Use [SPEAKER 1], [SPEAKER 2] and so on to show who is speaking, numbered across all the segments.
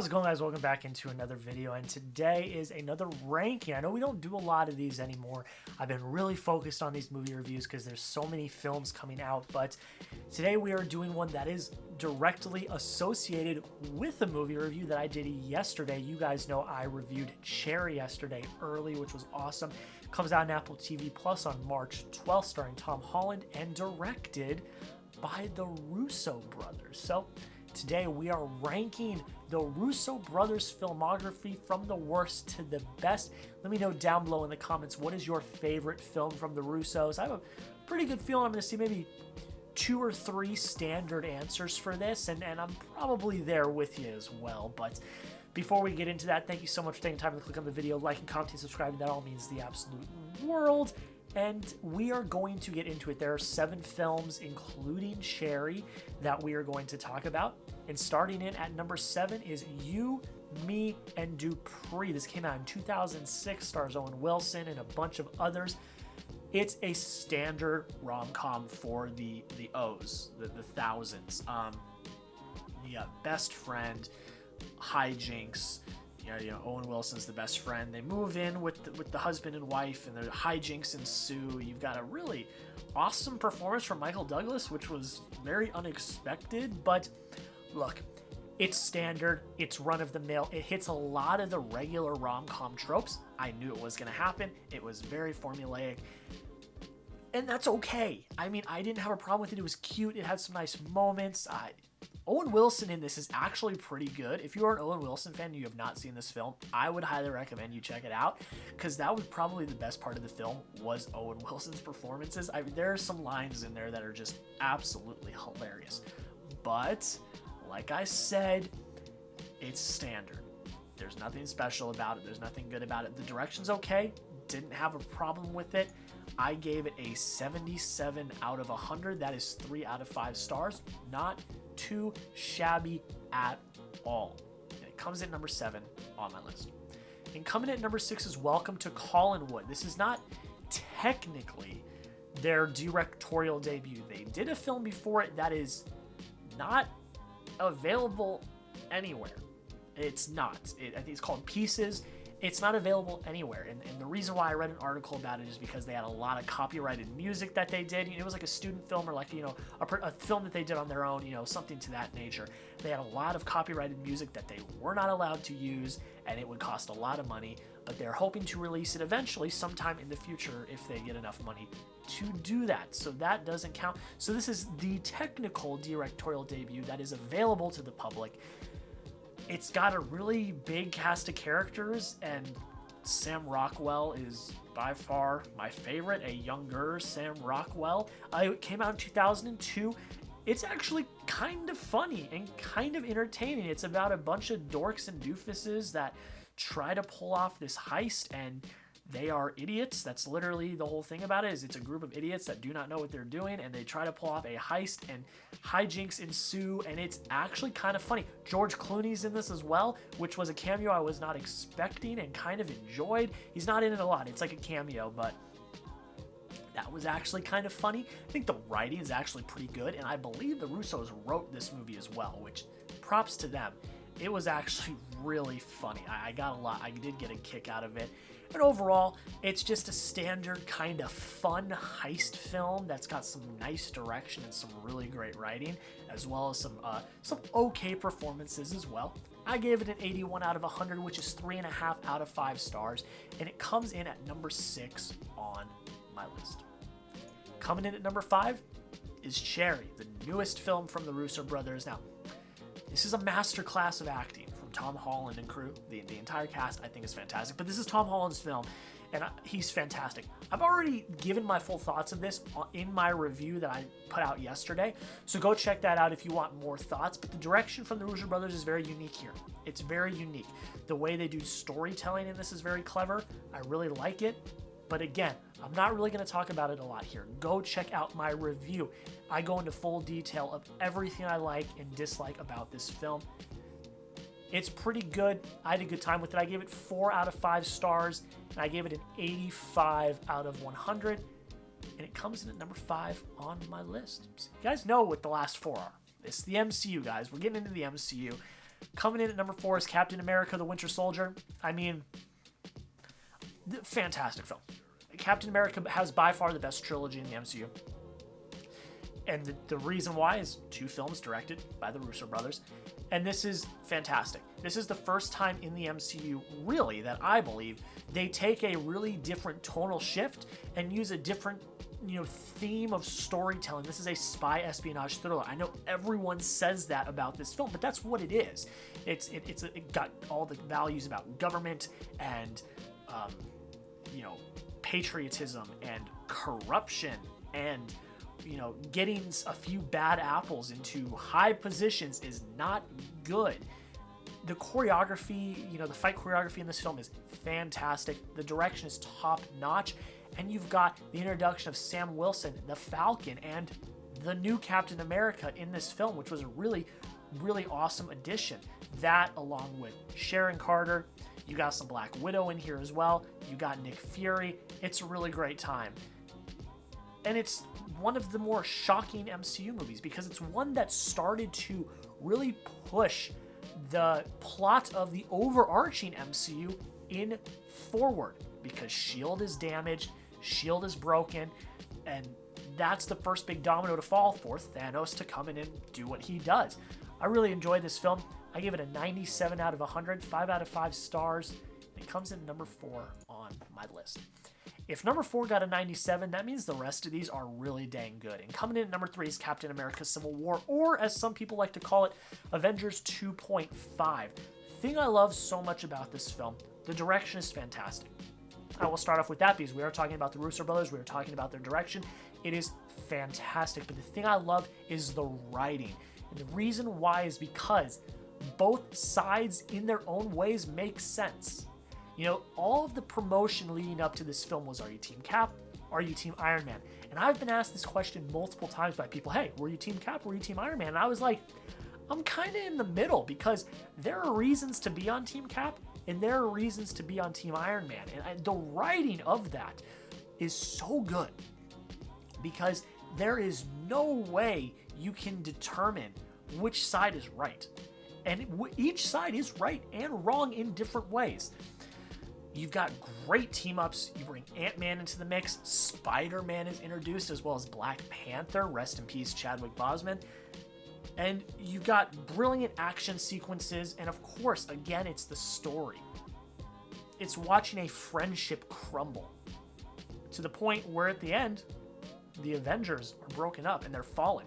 [SPEAKER 1] How's it going, guys? Welcome back into another video, and today is another ranking. I know we don't do a lot of these anymore. I've been really focused on these movie reviews because there's so many films coming out, but today we are doing one that is directly associated with a movie review that I did yesterday. You guys know I reviewed Cherry yesterday early, which was awesome. Comes out on Apple TV Plus on March 12th, starring Tom Holland and directed by the Russo brothers. So today we are ranking the Russo brothers filmography from the worst to the best. Let me know down below in the comments, what is your favorite film from the Russos? I have a pretty good feeling I'm going to see maybe 2 or 3 standard answers for this, and I'm probably there with you as well. But before we get into that, thank you so much for taking time to click on the video, like and comment, and subscribing. That all means the absolute world. And we are going to get into it. There are 7 films, including Cherry, that we are going to talk about. And starting in at number 7 is You, Me, and Dupree. This came out in 2006, stars Owen Wilson and a bunch of others. It's a standard rom-com for the O's, the thousands. You got best friend, hijinks. You know, Owen Wilson's the best friend. They move in with the husband and wife, and their hijinks ensue. You've got a really awesome performance from Michael Douglas, which was very unexpected. But look, it's standard. It's run-of-the-mill. It hits a lot of the regular rom-com tropes. I knew it was going to happen. It was very formulaic. And that's okay. I mean, I didn't have a problem with it. It was cute. It had some nice moments. Owen Wilson in this is actually pretty good. If you are an Owen Wilson fan and you have not seen this film, I would highly recommend you check it out, because that was probably the best part of the film, was Owen Wilson's performances. There are some lines in there that are just absolutely hilarious. But, like I said, it's standard. There's nothing special about it. There's nothing good about it. The direction's okay. Didn't have a problem with it. I gave it a 77 out of 100. That is 3 out of 5 stars. Not too shabby at all. And it comes in number 7 on my list. And coming in at number 6 is Welcome to Collinwood. This is not technically their directorial debut. They did a film before it that is not available anywhere. It's not. I think it's called Pieces. It's not available anywhere, and the reason why I read an article about it is because they had a lot of copyrighted music that they did. It was like a student film, or like, a film that they did on their own, something to that nature. They had a lot of copyrighted music that they were not allowed to use, and it would cost a lot of money, but they're hoping to release it eventually sometime in the future if they get enough money to do that. So that doesn't count. So this is the technical directorial debut that is available to the public. It's got a really big cast of characters, and Sam Rockwell is by far my favorite, a younger Sam Rockwell. It came out in 2002. It's actually kind of funny and kind of entertaining. It's about a bunch of dorks and doofuses that try to pull off this heist, and they are idiots. That's literally the whole thing about it, is it's a group of idiots that do not know what they're doing, and they try to pull off a heist, and hijinks ensue, and it's actually kind of funny. George Clooney's in this as well, which was a cameo I was not expecting and kind of enjoyed. He's not in it a lot. It's like a cameo, but that was actually kind of funny. I think the writing is actually pretty good, and I believe the Russos wrote this movie as well, which props to them. It was actually really funny. I did get a kick out of it. And overall, it's just a standard kind of fun heist film that's got some nice direction and some really great writing, as well as some okay performances as well. I gave it an 81 out of 100, which is 3.5 out of 5 stars, and it comes in at number 6 on my list. Coming in at number 5 is Cherry, the newest film from the Russo brothers. Now, this is a masterclass of acting from Tom Holland and crew. The entire cast, I think, is fantastic. But this is Tom Holland's film, and he's fantastic. I've already given my full thoughts of this in my review that I put out yesterday, so go check that out if you want more thoughts. But the direction from the Russo brothers is very unique here. It's very unique. The way they do storytelling in this is very clever. I really like it. But again, I'm not really going to talk about it a lot here. Go check out my review. I go into full detail of everything I like and dislike about this film. It's pretty good. I had a good time with it. I gave it 4 out of 5 stars, and I gave it an 85 out of 100. And it comes in at number 5 on my list. So you guys know what the last 4 are. It's the MCU, guys. We're getting into the MCU. Coming in at number 4 is Captain America: The Winter Soldier. I mean, fantastic film. Captain America has by far the best trilogy in the MCU. And the reason why is 2 films directed by the Russo brothers. And this is fantastic. This is the first time in the MCU, really, that I believe they take a really different tonal shift and use a different, theme of storytelling. This is a spy espionage thriller. I know everyone says that about this film, but that's what it is. It got all the values about government and, patriotism and corruption and, getting a few bad apples into high positions is not good. The choreography, the fight choreography in this film is fantastic. The direction is top notch. And you've got the introduction of Sam Wilson, the Falcon, and the new Captain America in this film, which was a really, really awesome addition. That, along with Sharon Carter, you got some Black Widow in here as well. You got Nick Fury. It's a really great time. And it's one of the more shocking MCU movies because it's one that started to really push the plot of the overarching MCU in forward because S.H.I.E.L.D. is damaged, S.H.I.E.L.D. is broken, and that's the first big domino to fall for Thanos to come in and do what he does. I really enjoyed this film. I give it a 97 out of 100, 5 out of 5 stars. It comes in number 4 on my list. If number 4 got a 97, that means the rest of these are really dang good. And coming in at number 3 is Captain America: Civil War, or as some people like to call it, Avengers 2.5. The thing I love so much about this film, the direction is fantastic. I will start off with that because we are talking about the Russo brothers. We are talking about their direction. It is fantastic. But the thing I love is the writing. And the reason why is because both sides in their own ways make sense. All of the promotion leading up to this film was, are you Team Cap? Are you Team Iron Man? And I've been asked this question multiple times by people, hey, were you Team Cap? Were you Team Iron Man? And I was like, I'm kind of in the middle because there are reasons to be on Team Cap and there are reasons to be on Team Iron Man. And the writing of that is so good because there is no way you can determine which side is right. And each side is right and wrong in different ways. You've got great team-ups. You bring Ant-Man into the mix. Spider-Man is introduced, as well as Black Panther. Rest in peace, Chadwick Boseman. And you've got brilliant action sequences. And of course, again, it's the story. It's watching a friendship crumble to the point where at the end, the Avengers are broken up and they're fallen.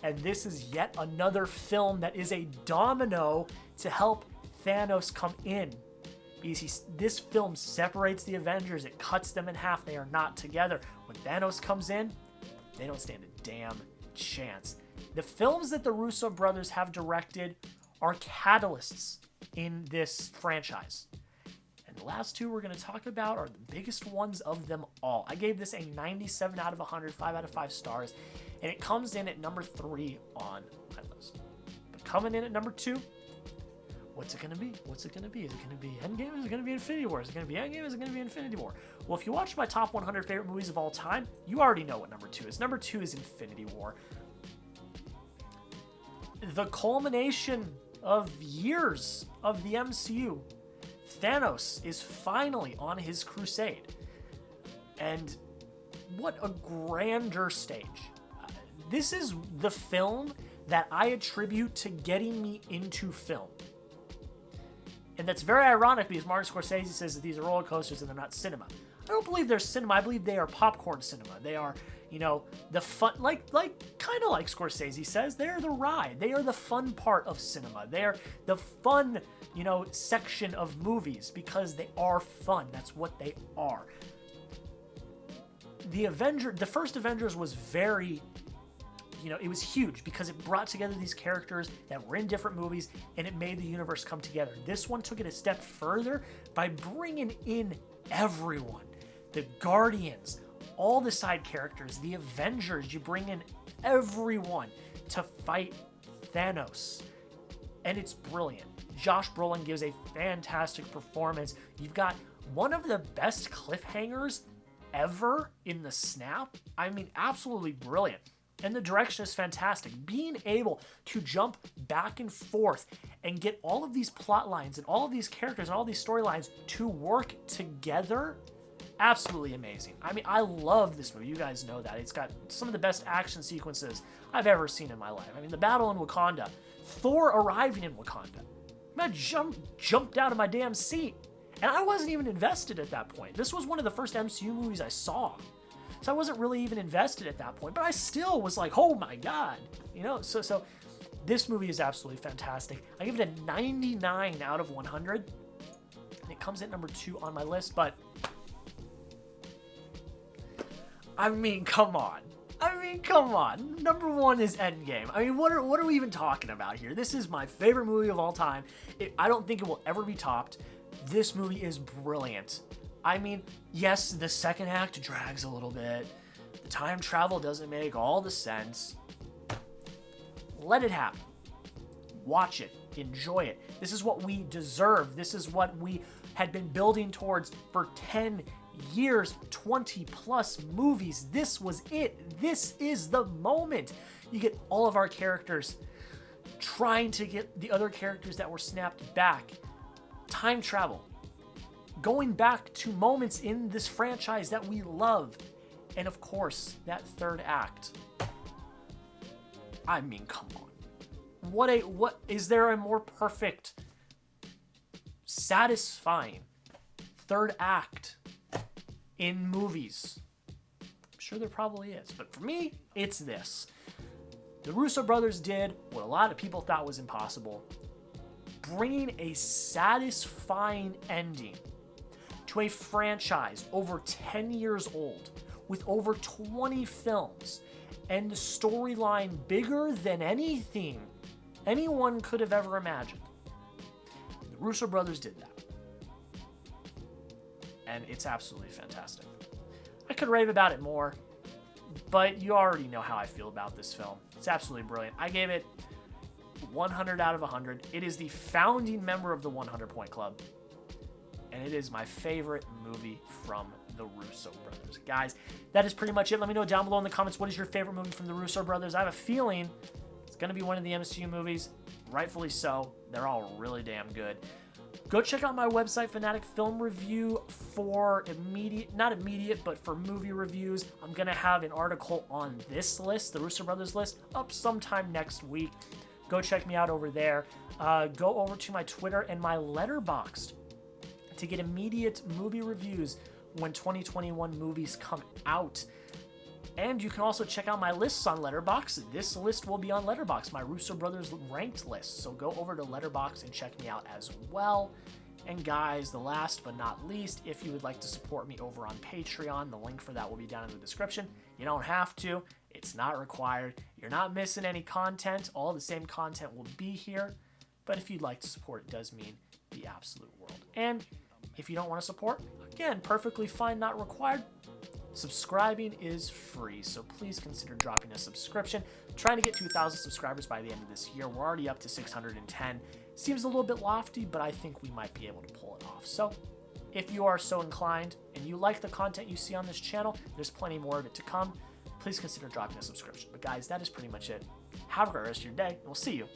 [SPEAKER 1] And this is yet another film that is a domino to help Thanos come in. Because this film separates the Avengers. It cuts them in half. They are not together. When Thanos comes in, they don't stand a damn chance. The films that the Russo brothers have directed are catalysts in this franchise. And the last 2 we're going to talk about are the biggest ones of them all. I gave this a 97 out of 100, 5 out of 5 stars. And it comes in at number 3 on my list. But coming in at number 2, what's it going to be? What's it going to be? Is it going to be Endgame? Is it going to be Infinity War? Is it going to be Endgame? Is it going to be Infinity War? Well, if you watch my top 100 favorite movies of all time, you already know what number 2 is. Number 2 is Infinity War. The culmination of years of the MCU. Thanos is finally on his crusade. And what a grander stage. This is the film that I attribute to getting me into film. And that's very ironic because Martin Scorsese says that these are roller coasters and they're not cinema. I don't believe they're cinema. I believe they are popcorn cinema. They are, the fun, like kind of like Scorsese says, they're the ride. They are the fun part of cinema. They are the fun, section of movies because they are fun. That's what they are. The first Avengers was very, it was huge because it brought together these characters that were in different movies and it made the universe come together. This one took it a step further by bringing in everyone. The Guardians, all the side characters, the Avengers, you bring in everyone to fight Thanos. And it's brilliant. Josh Brolin gives a fantastic performance. You've got one of the best cliffhangers ever in the snap. I mean, absolutely brilliant. And the direction is fantastic. Being able to jump back and forth and get all of these plot lines and all of these characters and all these storylines to work together, absolutely amazing. I mean, I love this movie. You guys know that. It's got some of the best action sequences I've ever seen in my life. I mean, the battle in Wakanda, Thor arriving in Wakanda. I jumped out of my damn seat. And I wasn't even invested at that point. This was one of the first MCU movies I saw. So I wasn't really even invested at that point, but I still was like, oh my God, you know? So this movie is absolutely fantastic. I give it a 99 out of 100. And it comes at number 2 on my list, but I mean, come on. Number 1 is Endgame. I mean, what are we even talking about here? This is my favorite movie of all time. I don't think it will ever be topped. This movie is brilliant. I mean, yes, the second act drags a little bit. The time travel doesn't make all the sense. Let it happen. Watch it. Enjoy it. This is what we deserve. This is what we had been building towards for 10 years, 20 plus movies. This was it. This is the moment. You get all of our characters trying to get the other characters that were snapped back. Time travel. Going back to moments in this franchise that we love. And of course, that third act. I mean, come on. What is there a more perfect, satisfying third act in movies? I'm sure there probably is, but for me, it's this. The Russo brothers did what a lot of people thought was impossible, bringing a satisfying ending to a franchise over 10 years old with over 20 films and the storyline bigger than anything anyone could have ever imagined. The Russo brothers did that. And it's absolutely fantastic. I could rave about it more, but you already know how I feel about this film. It's absolutely brilliant. I gave it 100 out of 100. It is the founding member of the 100 Point Club. And it is my favorite movie from the Russo brothers. Guys, that is pretty much it. Let me know down below in the comments, what is your favorite movie from the Russo brothers? I have a feeling it's going to be one of the MCU movies. Rightfully so. They're all really damn good. Go check out my website, Fanatic Film Review, for for movie reviews. I'm going to have an article on this list, the Russo brothers list, up sometime next week. Go check me out over there. Go over to my Twitter and my Letterboxd to get immediate movie reviews when 2021 movies come out. And you can also check out my lists on Letterboxd. This list will be on Letterboxd, my Russo brothers ranked list. So go over to Letterboxd and check me out as well. And guys, the last but not least, if you would like to support me over on Patreon, the link for that will be down in the description. You don't have to. It's not required. You're not missing any content. All the same content will be here. But if you'd like to support, it does mean the absolute world. And if you don't want to support, again, perfectly fine, not required. Subscribing is free, so please consider dropping a subscription. I'm trying to get 2,000 subscribers by the end of this year. We're already up to 610. Seems a little bit lofty, but I think we might be able to pull it off. So if you are so inclined and you like the content you see on this channel, there's plenty more of it to come. Please consider dropping a subscription. But guys, that is pretty much it. Have a great rest of your day, and we'll see you